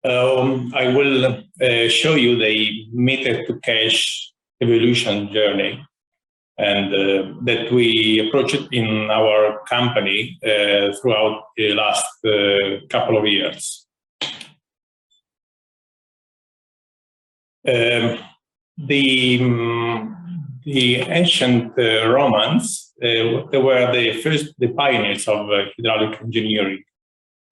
I will show you the meter to cash evolution journey, and that we approached in our company throughout the last couple of years. The ancient Romans, they were the pioneers of hydraulic engineering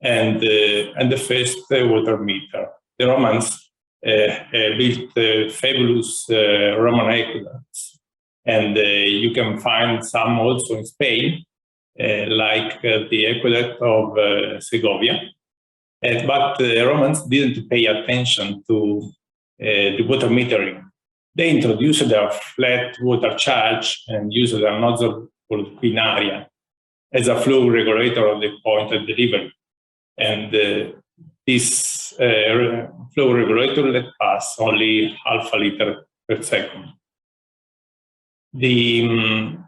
and the first water meter. The Romans built fabulous Roman aqueducts, and you can find some also in Spain, like the aqueduct of Segovia. But the Romans didn't pay attention to the water metering. They introduced a flat water charge and used a nozzle called quinaria as a flow regulator of the point of delivery. And this flow regulator let pass only half a liter per second. In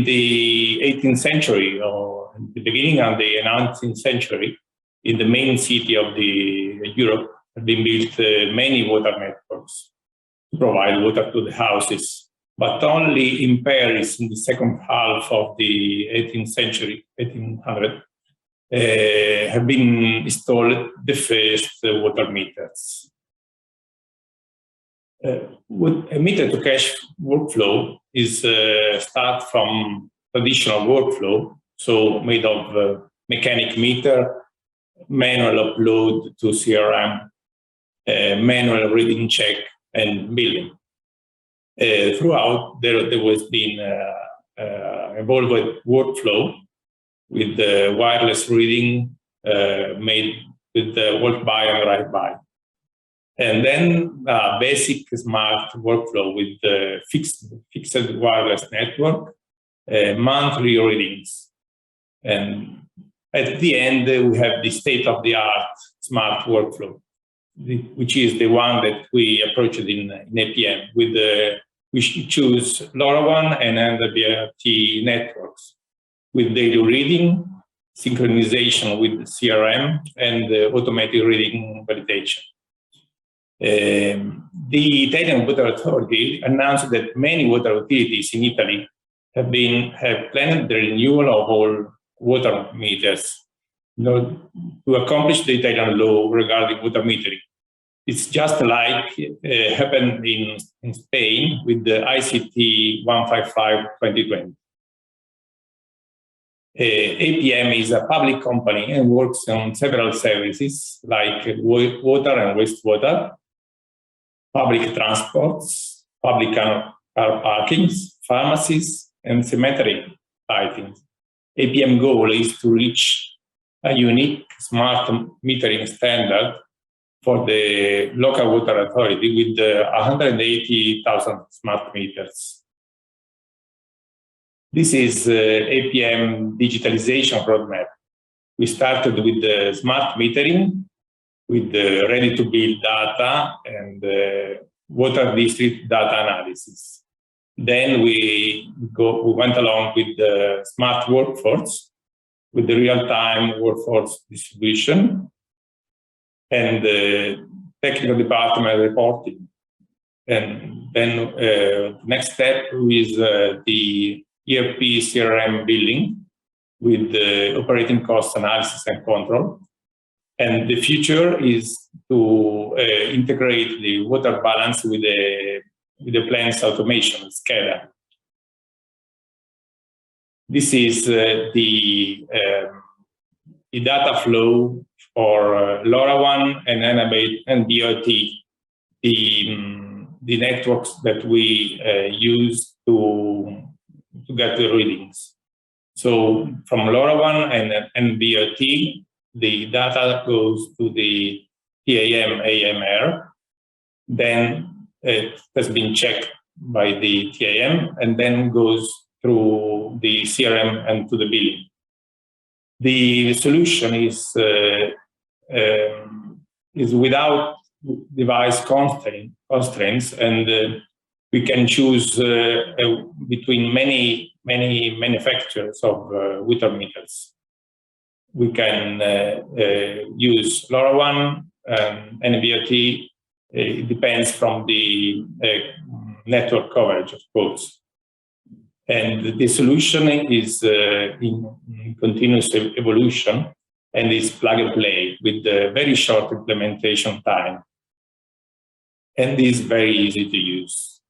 the 18th century, or the beginning of the 19th century, in the main city of Europe, have been built many water networks to provide water to the houses. But only in Paris, in the second half of the 18th century, 1800, have been installed the first water meters. With a meter to cash workflow is start from traditional workflow, so made of mechanic meter, manual upload to CRM, manual reading check, and billing. Throughout, there has been evolved workflow with the wireless reading made with the walk by and write by. And then basic smart workflow with the fixed wireless network, monthly readings. And at the end, we have the state-of-the-art smart workflow, which is the one that we approached in APM. We choose LoRaWAN and NB-IoT networks with daily reading, synchronization with CRM, and automatic reading validation. The Italian Water Authority announced that many water utilities in Italy have planned the renewal of all water meters to accomplish the Italian law regarding water metering. It's just like happened in Spain with the ICT 155/2020. APM is a public company and works on several services like water and wastewater, public transports, public car parkings, pharmacies, and cemetery lighting. APM goal is to reach a unique smart metering standard for the local water authority with 180,000 smart meters. This is APM digitalization roadmap. We started with the smart metering, with the ready-to-build data and water district data analysis. Then we went along with the smart workforce, with the real-time workforce distribution, and the technical department reporting. And then the next step is the ERP CRM billing with the operating cost analysis and control. And the future is to integrate the water balance with the plant's automation, SCADA. This is the data flow for LoRaWAN and NB-IoT, the networks that we use to get the readings. So from LoRaWAN and NB-IoT, the data goes to the TAM AMR, then it has been checked by the TAM, and then goes through the CRM and to the billing. The solution is without device constraints, and we can choose between many manufacturers of water meters. We can use LoRaWAN, NBOT, it depends from the network coverage, of course. And the solution is in continuous evolution and is plug and play with a very short implementation time. And is very easy to use.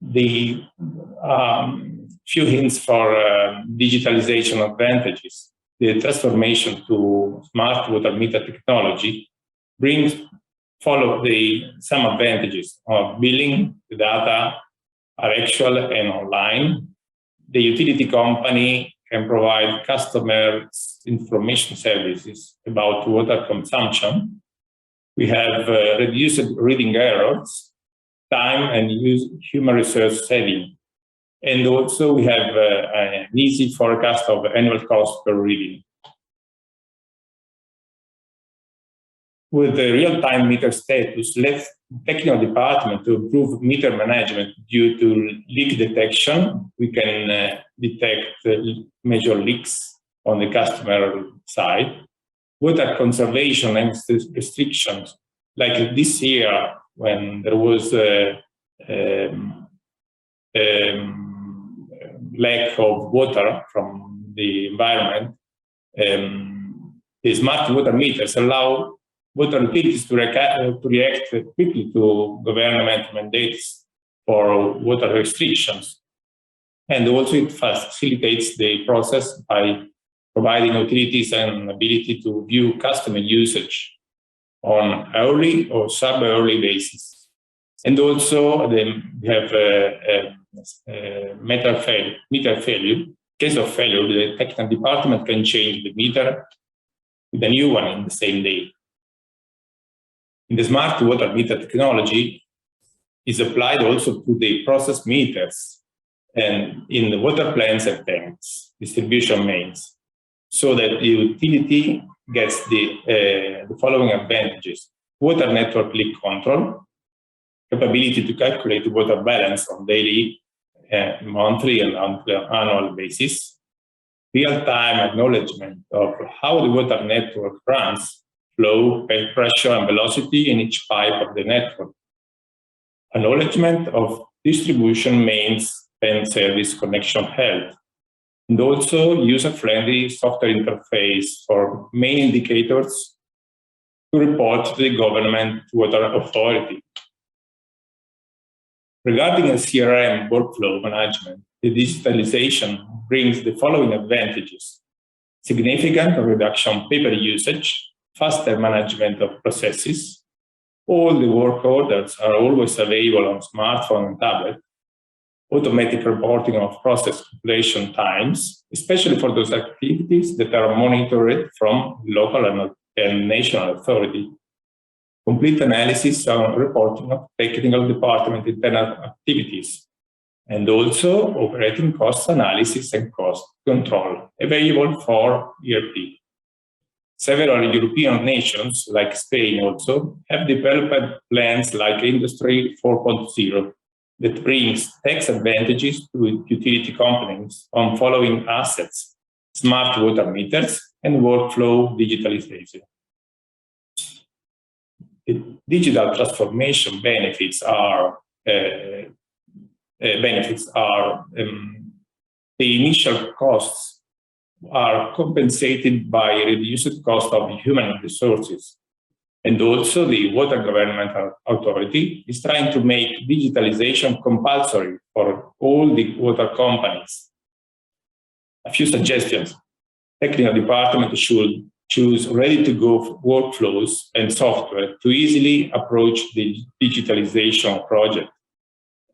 The few hints for digitalization advantages. The transformation to smart water meter technology follow some advantages of billing. The data are actual and online. The utility company can provide customers information services about water consumption. We have reduced reading errors, time and human resource saving. And also we have an easy forecast of annual cost per reading. With the real-time meter status, lets technical department to improve meter management due to leak detection. We can detect major leaks on the customer side. Water conservation and restrictions, like this year when there was lack of water from the environment, the smart water meters allow water utilities to react quickly to government mandates for water restrictions. And also it facilitates the process by providing utilities an ability to view customer usage on hourly or sub-hourly basis. And also we have meter failure. In case of failure, the technical department can change the meter with a new one in the same day. In the smart water meter technology is applied also to the process meters and in the water plants and tanks, distribution mains, so that the utility gets the following advantages: water network leak control, capability to calculate the water balance on daily, monthly, and annual basis, real-time acknowledgement of how the water network runs, flow, pressure, and velocity in each pipe of the network, acknowledgement of distribution mains and service connection health, and also user-friendly software interface for main indicators to report to the government water authority. Regarding a CRM workflow management, the digitalization brings the following advantages: significant reduction of paper usage, faster management of processes, all the work orders are always available on smartphone and tablet, automatic reporting of process completion times, especially for those activities that are monitored from local and national authority, complete analysis on reporting of technical department internal activities, and also operating cost analysis and cost control available for ERP. Several European nations, like Spain also, have developed plans like Industry 4.0 that brings tax advantages to utility companies on following assets: smart water meters and workflow digitalization. The digital transformation benefits are the initial costs are compensated by reduced cost of human resources. And also the water government authority is trying to make digitalization compulsory for all the water companies. A few suggestions: technical department should choose ready-to-go workflows and software to easily approach the digitalization project.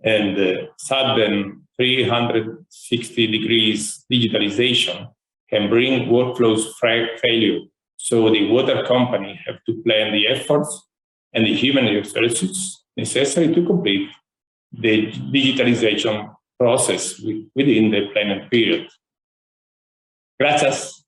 And sudden 360 degrees digitalization can bring workflows failure. So the water company have to plan the efforts and the human resources necessary to complete the digitalization process within the planned period. Gracias.